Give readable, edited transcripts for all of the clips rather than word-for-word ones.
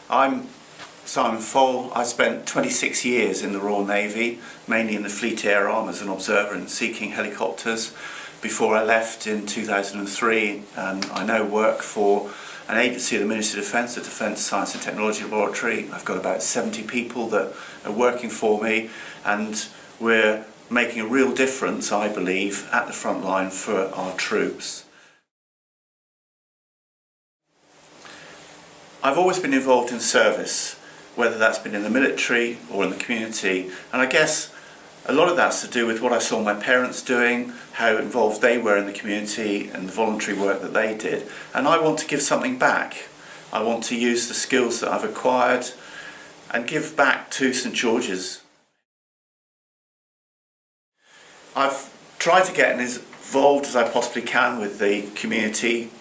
I'm Simon Foale. I spent 26 years in the Royal Navy, mainly in the Fleet Air Arm as an observer and seeking helicopters before I left in 2003, and I now work for an agency of the Ministry of Defence, the Defence Science and Technology Laboratory. I've got about 70 people that are working for me, and we're making a real difference, I believe, at the front line for our troops. I've always been involved in service, whether that's been in the military or in the community, and I guess a lot of that's to do with what I saw my parents doing, how involved they were in the community and the voluntary work that they did, and I want to give something back. I want to use the skills that I've acquired and give back to St George's. I've tried to get as involved as I possibly can with the community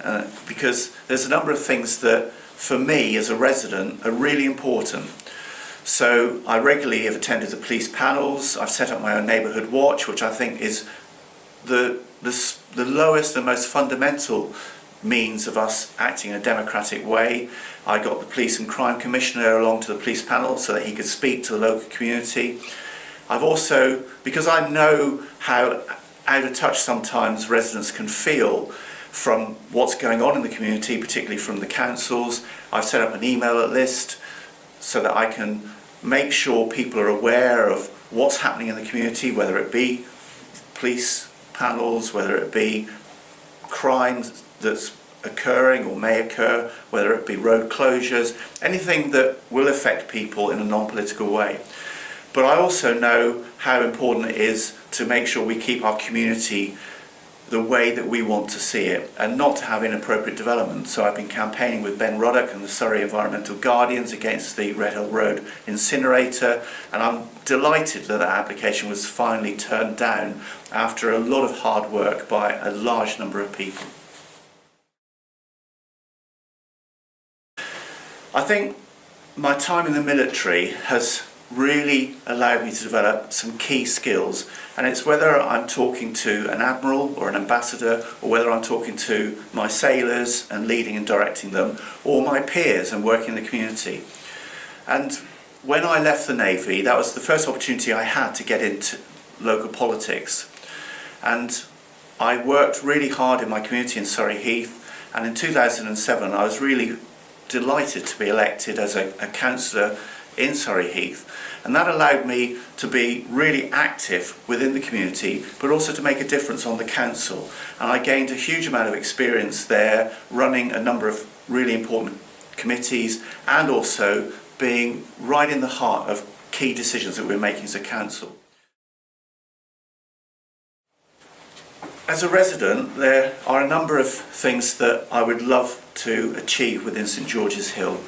because there's a number of things that for me as a resident are really important. So I regularly have attended the police panels. I've set up my own neighbourhood watch, which I think is the lowest and most fundamental means of us acting in a democratic way. I got the police and crime commissioner along to the police panel so that he could speak to the local community. I've also, because I know how out of touch sometimes residents can feel from what's going on in the community, particularly from the councils, I've set up an email list so that I can make sure people are aware of what's happening in the community, whether it be police panels, whether it be crimes that's occurring or may occur, whether it be road closures, anything that will affect people in a non-political way. But I also know how important it is to make sure we keep our community the way that we want to see it and not to have inappropriate development. So I've been campaigning with Ben Ruddock and the Surrey Environmental Guardians against the Red Hill Road incinerator, and I'm delighted that that application was finally turned down after a lot of hard work by a large number of people. I think my time in the military has really allowed me to develop some key skills, and it's whether I'm talking to an admiral or an ambassador, or whether I'm talking to my sailors and leading and directing them, or my peers and working in the community. And when I left the Navy, that was the first opportunity I had to get into local politics, and I worked really hard in my community in Surrey Heath, and in 2007 I was really delighted to be elected as a councillor in Surrey Heath, and that allowed me to be really active within the community, but also to make a difference on the council. And I gained a huge amount of experience there, running a number of really important committees and also being right in the heart of key decisions that we're making as a council. As a resident, there are a number of things that I would love to achieve within St George's Hill.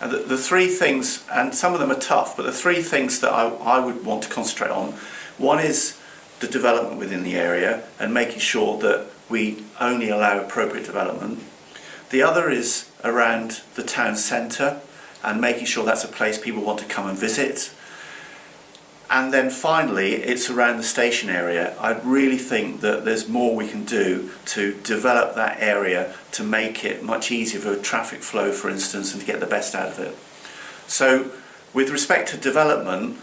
And the three things, and some of them are tough, but the three things that I would want to concentrate on, one is the development within the area and making sure that we only allow appropriate development. The other is around the town centre and making sure that's a place people want to come and visit. And then finally, it's around the station area. I really think that there's more we can do to develop that area to make it much easier for traffic flow, for instance, and to get the best out of it. So, with respect to development,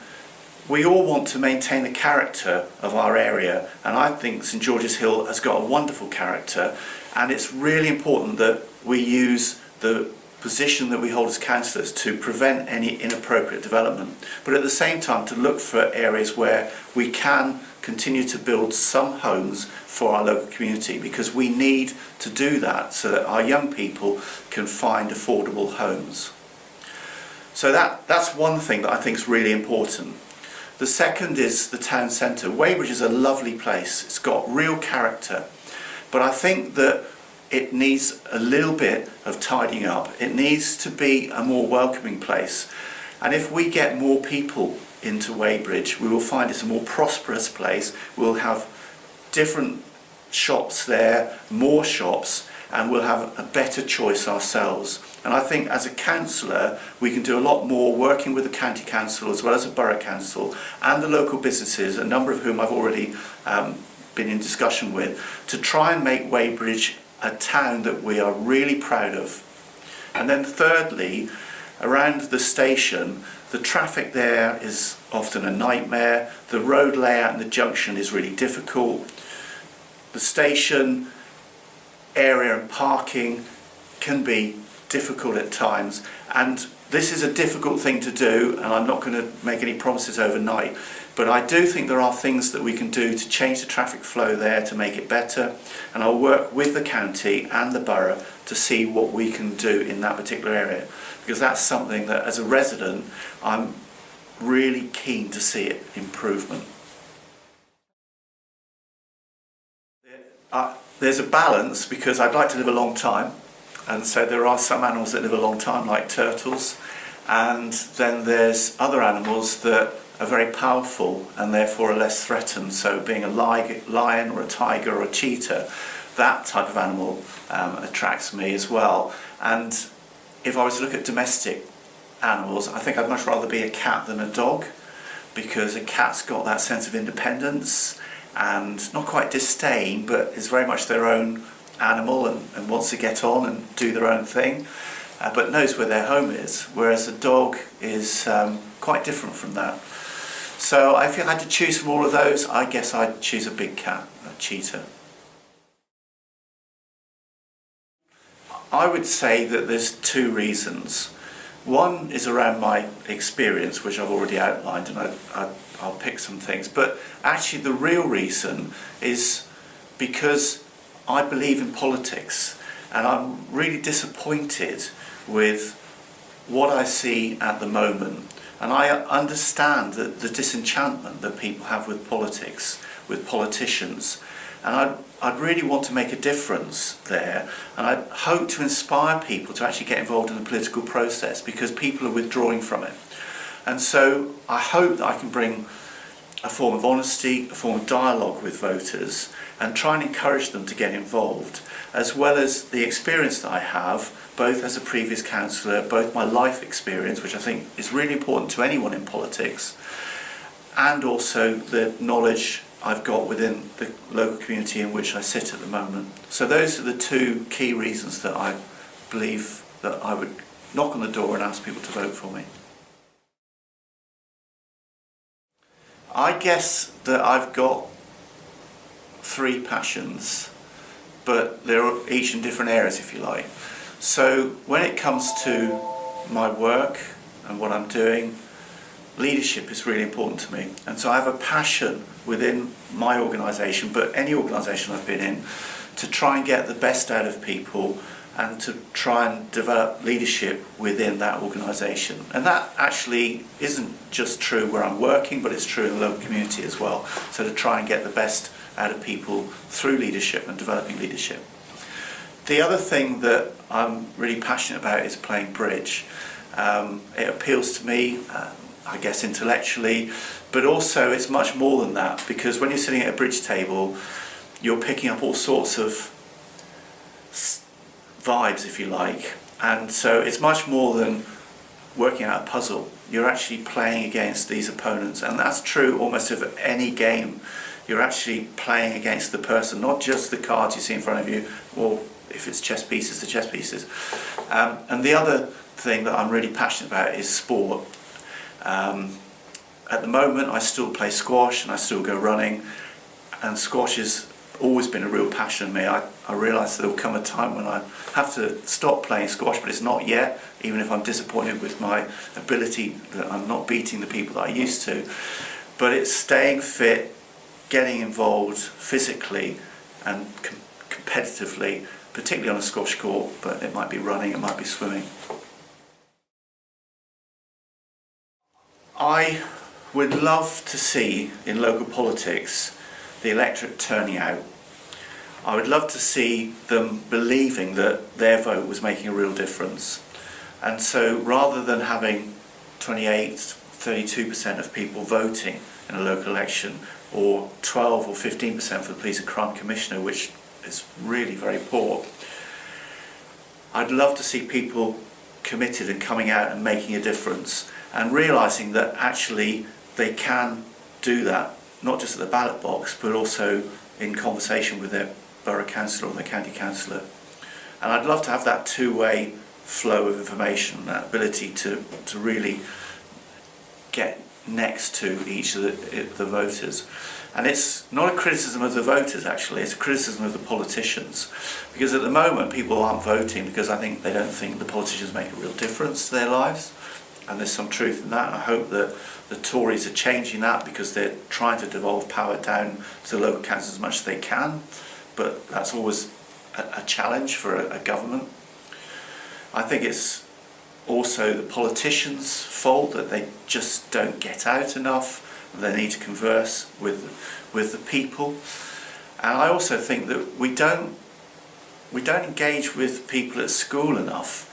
we all want to maintain the character of our area, and I think St George's Hill has got a wonderful character, and it's really important that we use the position that we hold as councillors to prevent any inappropriate development, but at the same time to look for areas where we can continue to build some homes for our local community, because we need to do that so that our young people can find affordable homes. So that's one thing that I think is really important. The second is the town centre. Weybridge is a lovely place, it's got real character, but I think that it needs a little bit of tidying up. It needs to be a more welcoming place. And if we get more people into Weybridge, we will find it's a more prosperous place. We'll have different shops there, more shops, and we'll have a better choice ourselves. And I think as a councillor, we can do a lot more working with the county council as well as the borough council and the local businesses, a number of whom I've already been in discussion with, to try and make Weybridge a town that we are really proud of. And then thirdly, around the station, the traffic there is often a nightmare. The road layout in the junction is really difficult. The station area and parking can be difficult at times, and this is a difficult thing to do, and I'm not going to make any promises overnight, but I do think there are things that we can do to change the traffic flow there to make it better, and I'll work with the county and the borough to see what we can do in that particular area, because that's something that as a resident I'm really keen to see it improvement. There's a balance, because I'd like to live a long time, and so there are some animals that live a long time, like turtles, and then there's other animals that are very powerful and therefore are less threatened. So being a lion or a tiger or a cheetah, that type of animal attracts me as well. And if I was to look at domestic animals, I think I'd much rather be a cat than a dog, because a cat's got that sense of independence and not quite disdain, but is very much their own animal and wants to get on and do their own thing, but knows where their home is, whereas a dog is quite different from that. So if I had to choose from all of those, I guess I'd choose a big cat, a cheetah. I would say that there's two reasons. One is around my experience, which I've already outlined, and I'll pick some things, but actually the real reason is because I believe in politics, and I'm really disappointed with what I see at the moment. And I understand the disenchantment that people have with politics, with politicians, and I'd really want to make a difference there, and I hope to inspire people to actually get involved in the political process, because people are withdrawing from it. And so I hope that I can bring a form of honesty, a form of dialogue with voters, and try and encourage them to get involved, as well as the experience that I have, both as a previous councillor, both my life experience, which I think is really important to anyone in politics, and also the knowledge I've got within the local community in which I sit at the moment. So those are the two key reasons that I believe that I would knock on the door and ask people to vote for me. I guess that I've got three passions, but they're each in different areas, if you like. So when it comes to my work and what I'm doing, leadership is really important to me. And so I have a passion within my organisation, but any organisation I've been in, to try and get the best out of people and to try and develop leadership within that organisation. And that actually isn't just true where I'm working, but it's true in the local community as well. So to try and get the best out of people through leadership and developing leadership. The other thing that I'm really passionate about is playing bridge. It appeals to me, I guess intellectually, but also it's much more than that, because when you're sitting at a bridge table, you're picking up all sorts of vibes, if you like, and so it's much more than working out a puzzle. You're actually playing against these opponents, and that's true almost of any game. You're actually playing against the person, not just the cards you see in front of you, or if it's chess pieces, the chess pieces. And the other thing that I'm really passionate about is sport. At the moment I still play squash and I still go running, and squash has always been a real passion of me. I realise there will come a time when I have to stop playing squash, but it's not yet, even if I'm disappointed with my ability that I'm not beating the people that I used to. But it's staying fit, getting involved physically and competitively, particularly on a squash court, but it might be running, it might be swimming. I would love to see in local politics the electorate turning out. I would love to see them believing that their vote was making a real difference. And so rather than having 28-32% of people voting in a local election, or 12 or 15% for the Police and Crime Commissioner, which is really very poor, I'd love to see people committed and coming out and making a difference, and realising that actually they can do that, not just at the ballot box, but also in conversation with their borough councillor or their county councillor. And I'd love to have that two-way flow of information, that ability to really get next to each of the voters. And it's not a criticism of the voters, actually, it's a criticism of the politicians. Because at the moment people aren't voting because I think they don't think the politicians make a real difference to their lives. And there's some truth in that. I hope that the Tories are changing that because they're trying to devolve power down to the local councils as much as they can. But that's always a challenge for a government. I think it's also the politicians' fault that they just don't get out enough. They need to converse with the people. And I also think that we don't engage with people at school enough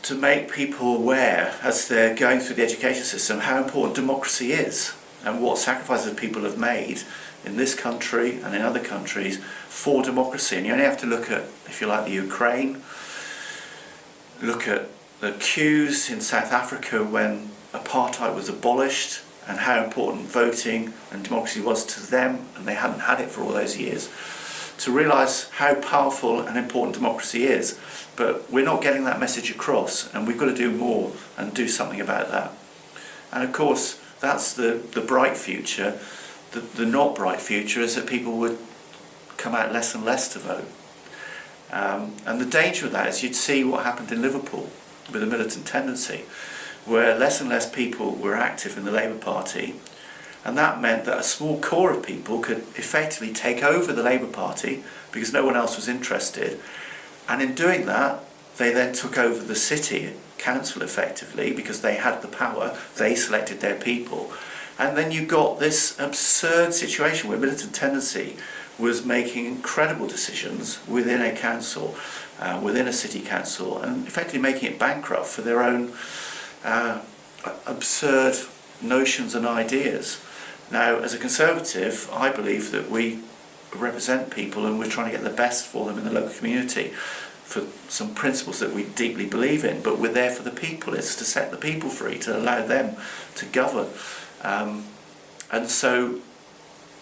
to make people aware, as they're going through the education system, how important democracy is and what sacrifices people have made in this country and in other countries for democracy. And you only have to look at, if you like, the Ukraine, look at the queues in South Africa when apartheid was abolished and how important voting and democracy was to them, and they hadn't had it for all those years, to realise how powerful and important democracy is. But we're not getting that message across, and we've got to do more and do something about that. And of course, that's the bright future. The not bright future is that people would come out less and less to vote. And the danger of that is you'd see what happened in Liverpool with a militant tendency, where less and less people were active in the Labour Party, and that meant that a small core of people could effectively take over the Labour Party because no one else was interested. And in doing that, they then took over the city council effectively because they had the power, they selected their people. And then you got this absurd situation where militant tendency was making incredible decisions within a council, within a city council, and effectively making it bankrupt for their own absurd notions and ideas. Now, as a Conservative, I believe that we represent people and we're trying to get the best for them in the local community for some principles that we deeply believe in, but we're there for the people. It's to set the people free, to allow them to govern. And so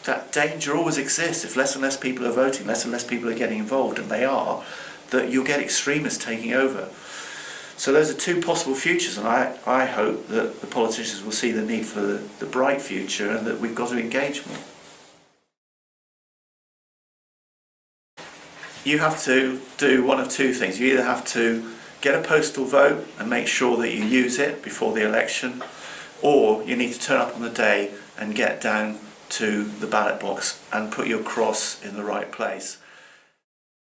that danger always exists. If less and less people are voting, less and less people are getting involved, and they are, that you'll get extremists taking over. So those are two possible futures, and I hope that the politicians will see the need for the bright future and that we've got to engage more. You have to do one of two things. You either have to get a postal vote and make sure that you use it before the election, or you need to turn up on the day and get down to the ballot box and put your cross in the right place.